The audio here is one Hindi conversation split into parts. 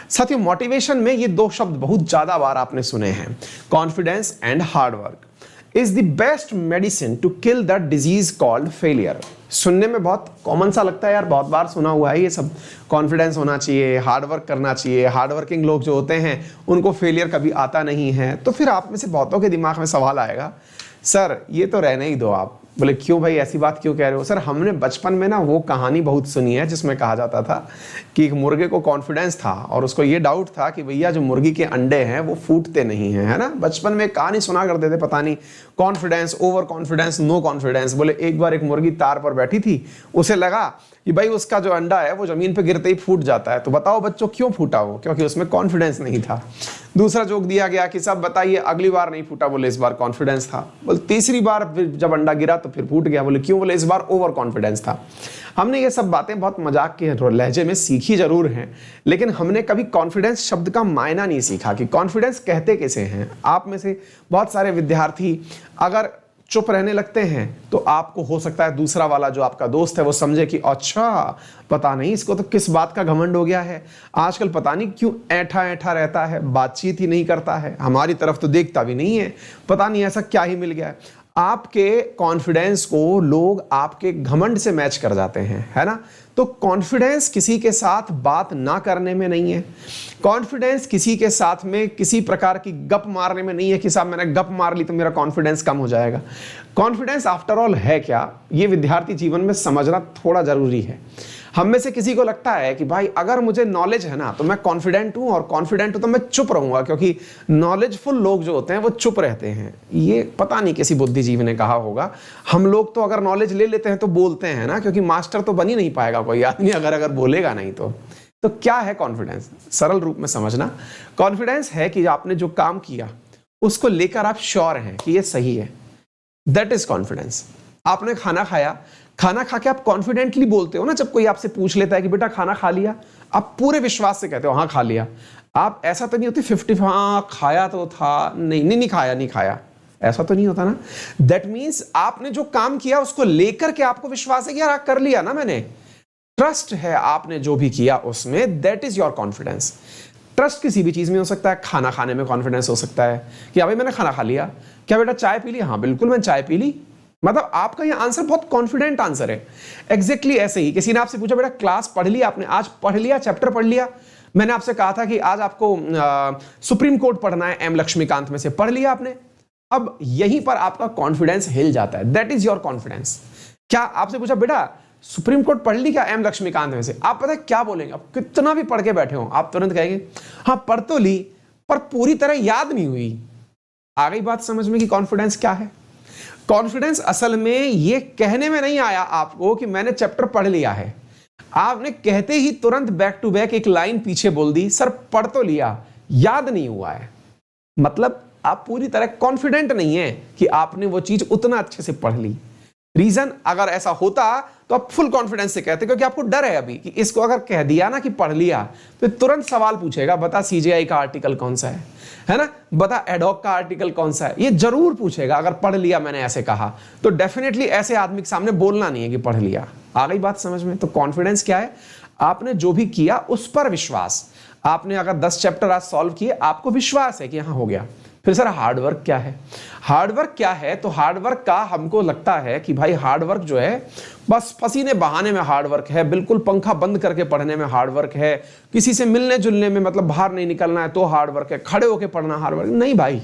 साथियों, मोटिवेशन में ये दो शब्द बहुत ज्यादा बार आपने सुने हैं, confidence and hard work is the best medicine to kill that disease called failure. सुनने में बहुत कॉमन सा लगता है यार, बहुत बार सुना हुआ है ये सब, कॉन्फिडेंस होना चाहिए, हार्ड वर्क करना चाहिए, हार्ड वर्किंग लोग जो होते हैं उनको फेलियर कभी आता नहीं है। तो फिर आप में से बहुतों के दिमाग में सवाल आएगा, सर ये तो रहने ही दो आप। बोले क्यों भाई, ऐसी बात क्यों कह रहे हो? सर हमने बचपन में ना वो कहानी बहुत सुनी है जिसमें कहा जाता था कि एक मुर्गे को कॉन्फिडेंस था और उसको ये डाउट था कि भैया जो मुर्गी के अंडे हैं वो फूटते नहीं हैं, है ना। बचपन में कहानी सुना करते थे, पता नहीं confidence, over confidence, no confidence. बोले एक बार एक मुर्गी तार पर बैठी थी, उसे लगा कि भाई उसका जो अंडा है वो जमीन पे गिरते ही फूट जाता है। तो बताओ बच्चों क्यों फूटा वो? क्योंकि उसमें कॉन्फिडेंस नहीं था। दूसरा जोक दिया गया कि सब बताइए अगली बार नहीं फूटा, बोले इस बार कॉन्फिडेंस था। बोले तीसरी बार जब अंडा गिरा तो फिर फूट गया, बोले क्यों? बोले इस बार ओवर कॉन्फिडेंस था। हमने ये सब बातें बहुत मजाक के लहजे में सीखी जरूर हैं, लेकिन हमने कभी कॉन्फिडेंस शब्द का मायना नहीं सीखा कि कॉन्फिडेंस कहते कैसे हैं। आप में से बहुत सारे विद्यार्थी अगर चुप रहने लगते हैं तो आपको हो सकता है दूसरा वाला जो आपका दोस्त है वो समझे कि अच्छा पता नहीं इसको तो किस बात का घमंड हो गया है, आजकल पता नहीं क्यों ऐठा ऐठा रहता है, बातचीत ही नहीं करता है, हमारी तरफ तो देखता भी नहीं है, पता नहीं ऐसा क्या ही मिल गया है। आपके कॉन्फिडेंस को लोग आपके घमंड से मैच कर जाते हैं, है ना। तो कॉन्फिडेंस किसी के साथ बात ना करने में नहीं है, कॉन्फिडेंस किसी के साथ में किसी प्रकार की गप मारने में नहीं है कि साहब मैंने गप मार ली तो मेरा कॉन्फिडेंस कम हो जाएगा। कॉन्फिडेंस आफ्टर ऑल है क्या, ये विद्यार्थी जीवन में समझना थोड़ा जरूरी है। हम में से किसी को लगता है कि भाई अगर मुझे नॉलेज है ना तो मैं कॉन्फिडेंट हूं, और कॉन्फिडेंट हूं तो मैं चुप रहूंगा, क्योंकि नॉलेजफुल लोग जो होते हैं वो चुप रहते हैं। ये पता नहीं किसी बुद्धिजीवी ने कहा होगा। हम लोग तो अगर नॉलेज ले लेते हैं तो बोलते हैं ना, क्योंकि मास्टर तो बन ही नहीं पाएगा कोई आदमी अगर बोलेगा नहीं तो क्या है कॉन्फिडेंस? सरल रूप में समझना, कॉन्फिडेंस है कि आपने जो काम किया उसको लेकर आप श्योर हैं कि ये सही है, दैट इज कॉन्फिडेंस। आपने खाना खाया, खाना खा के आप कॉन्फिडेंटली बोलते हो ना, जब कोई आपसे पूछ लेता है कि बेटा खाना खा लिया, आप पूरे विश्वास से कहते हो हाँ खा लिया। आप ऐसा तो नहीं होती 50 हाँ खाया तो था, नहीं खाया, ऐसा तो नहीं होता ना। दैट मीन्स आपने जो काम किया उसको लेकर के आपको विश्वास है कि यार कर लिया ना मैंने, ट्रस्ट है आपने जो भी किया उसमें, that is your confidence. Trust किसी भी चीज में हो सकता है, खाना खाने में कॉन्फिडेंस हो सकता है कि भाई मैंने खाना खा लिया। क्या बेटा चाय पी ली? हाँ बिल्कुल मैंने चाय पी ली। मतलब आपका ये आंसर बहुत कॉन्फिडेंट आंसर है। एग्जैक्टली ऐसे ही किसी ने आपसे पूछा बेटा क्लास पढ़ लिया आपने, आज पढ़ लिया, चैप्टर पढ़ लिया? मैंने आपसे कहा था कि आज आपको सुप्रीम कोर्ट पढ़ना है एम लक्ष्मीकांत में से, पढ़ लिया आपने? अब यहीं पर आपका कॉन्फिडेंस हिल जाता है, दैट इज योर कॉन्फिडेंस। क्या आपसे पूछा बेटा सुप्रीम कोर्ट पढ़ ली क्या एम लक्ष्मीकांत में से? आप पता है क्या बोलेंगे? आप कितना भी पढ़ के बैठे हो आप तुरंत कहेंगे हाँ पढ़ तो ली पर पूरी तरह याद नहीं हुई। आ गई बात समझ में कि कॉन्फिडेंस क्या है? कॉन्फिडेंस असल में ये कहने में नहीं आया आपको कि मैंने चैप्टर पढ़ लिया है, आपने कहते ही तुरंत बैक टू बैक एक लाइन पीछे बोल दी, सर पढ़ तो लिया याद नहीं हुआ है। मतलब आप पूरी तरह कॉन्फिडेंट नहीं है कि आपने वो चीज उतना अच्छे से पढ़ ली। रीजन अगर ऐसा होता तो आप फुल कॉन्फिडेंस से कहते, क्योंकि आपको डर है अभी कि इसको अगर कह दिया ना कि पढ़ लिया तो तुरंत सवाल पूछेगा बता सीजेआई का आर्टिकल कौन सा है ना, बता एडहॉक का आर्टिकल कौन सा है। ये जरूर पूछेगा अगर पढ़ लिया मैंने ऐसे कहा तो डेफिनेटली ऐसे आदमी के सामने बोलना नहीं है कि पढ़ लिया। आ गई बात समझ में? तो कॉन्फिडेंस क्या है? आपने जो भी किया उस पर विश्वास। आपने अगर 10 चैप्टर आज सॉल्व किए, आपको विश्वास है कि हाँ हो गया। फिर सर हार्ड वर्क क्या है? हार्ड वर्क क्या है? तो हार्ड वर्क का हमको लगता है कि भाई हार्ड वर्क जो है बस पसीने बहाने में हार्ड वर्क है, बिल्कुल पंखा बंद करके पढ़ने में हार्ड वर्क है, किसी से मिलने जुलने में मतलब बाहर नहीं निकलना है तो हार्ड वर्क है, खड़े होके पढ़ना हार्ड वर्क नहीं भाई।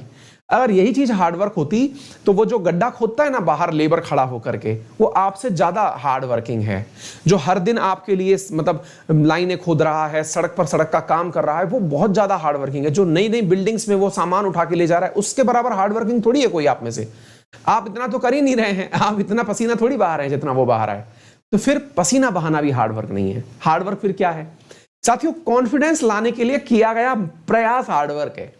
अगर यही चीज हार्ड वर्क होती तो वो जो गड्ढा खोदता है ना बाहर लेबर खड़ा होकर के, वो आपसे ज्यादा हार्ड वर्किंग है। जो हर दिन आपके लिए मतलब लाइनें खोद रहा है, सड़क पर सड़क का काम कर रहा है, वो बहुत ज्यादा हार्ड वर्किंग है। जो नई नई बिल्डिंग्स में वो सामान उठा के ले जा रहा है, उसके बराबर हार्ड वर्किंग थोड़ी है कोई आप में से। आप इतना तो कर ही नहीं रहे हैं, आप इतना पसीना थोड़ी बहा रहे हैं जितना वो बहा रहा है। तो फिर पसीना बहाना भी हार्ड वर्क नहीं है। हार्ड वर्क फिर क्या है साथियों? कॉन्फिडेंस लाने के लिए किया गया प्रयास हार्ड वर्क है।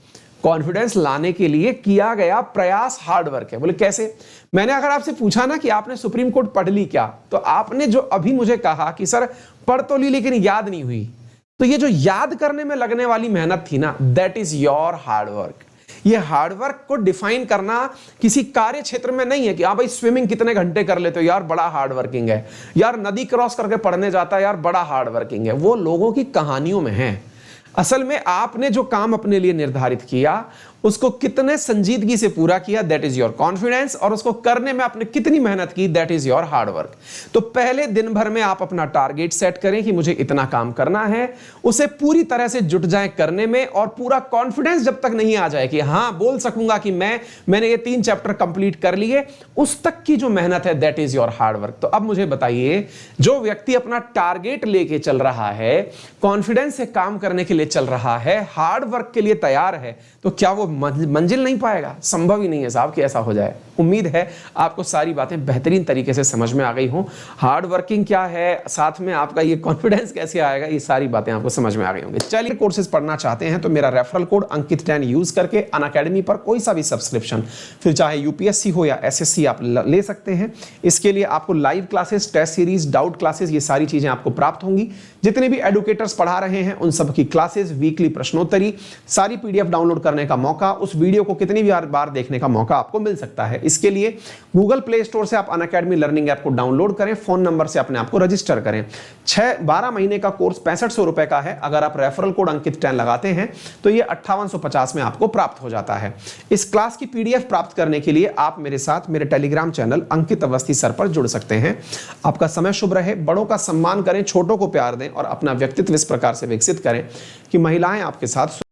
कॉन्फिडेंस लाने के लिए किया गया प्रयास हार्ड वर्क है। बोले कैसे? मैंने अगर आपसे पूछा ना कि आपने सुप्रीम कोर्ट पढ़ ली क्या, तो आपने जो अभी मुझे कहा कि सर पढ़ तो ली लेकिन याद नहीं हुई, तो ये जो याद करने में लगने वाली मेहनत थी ना, that is your hard work. ये हार्ड वर्क को डिफाइन करना किसी कार्य क्षेत्र में नहीं है कि हाँ भाई स्विमिंग कितने घंटे कर लेते हो यार बड़ा हार्ड वर्किंग है, यार नदी क्रॉस करके पढ़ने जाता है यार बड़ा हार्ड वर्किंग है। वो लोगों की कहानियों में है। असल में आपने जो काम अपने लिए निर्धारित किया उसको कितने संजीदगी से पूरा किया, दैट इज योर कॉन्फिडेंस, और उसको करने में आपने कितनी मेहनत की, that is your hard work. तो पहले दिन भर में आप अपना टारगेट सेट करें कि मुझे इतना काम करना है, उसे पूरी तरह से जुट जाएं करने में, और पूरा कॉन्फिडेंस जब तक नहीं आ जाए कि हां बोल सकूंगा कि मैंने ये 3 चैप्टर कंप्लीट कर लिए, उस तक की जो मेहनत है that is your hard work. तो अब मुझे बताइए, जो व्यक्ति अपना टारगेट लेके चल रहा है, कॉन्फिडेंस से काम करने के लिए चल रहा है, हार्ड वर्क के लिए तैयार है, तो क्या वो मंजिल नहीं पाएगा? संभव ही नहीं है साहब कि ऐसा हो जाए। उम्मीद है आपको सारी बातें बेहतरीन तरीके से समझ में आ गई हों। हार्ड वर्किंग क्या है, साथ में आपका ये कॉन्फिडेंस कैसे आएगा, ये सारी बातें आपको समझ में आ गई होंगी। चलिए, कोर्सेज पढ़ना चाहते हैं तो मेरा रेफरल कोड अंकित 10 यूज करके अनअकैडमी पर कोई सा भी सब्सक्रिप्शन, फिर चाहे यूपीएससी हो या एसएससी, आप ले सकते हैं। इसके लिए आपको live classes, test series, doubt classes, ये सारी चीजें आपको प्राप्त होंगी। जितने भी एडुकेटर्स पढ़ा रहे हैं उन सब की क्लासेस, वीकली प्रश्नोत्तरी, सारी पीडीएफ डाउनलोड करने का मौका, उस वीडियो को कितनी भी बार देखने का मौका आपको मिल सकता है। इसके लिए गूगल प्ले स्टोर से आप अनअकैडमी लर्निंग ऐप को डाउनलोड करें, फोन नंबर से अपने आप को रजिस्टर करें। 12 महीने का कोर्स 6500 रुपए का है। अगर आप रेफरल कोड अंकित 10 लगाते हैं तो ये 5850 में आपको प्राप्त हो जाता है। इस क्लास की पीडीएफ प्राप्त करने के लिए आप मेरे साथ मेरे टेलीग्राम चैनल अंकित अवस्थी सर पर जुड़ सकते हैं। आपका समय शुभ रहे, बड़ों का सम्मान करें, छोटों को प्यार दें और अपना व्यक्तित्व इस प्रकार से विकसित करें कि महिलाएं आपके साथ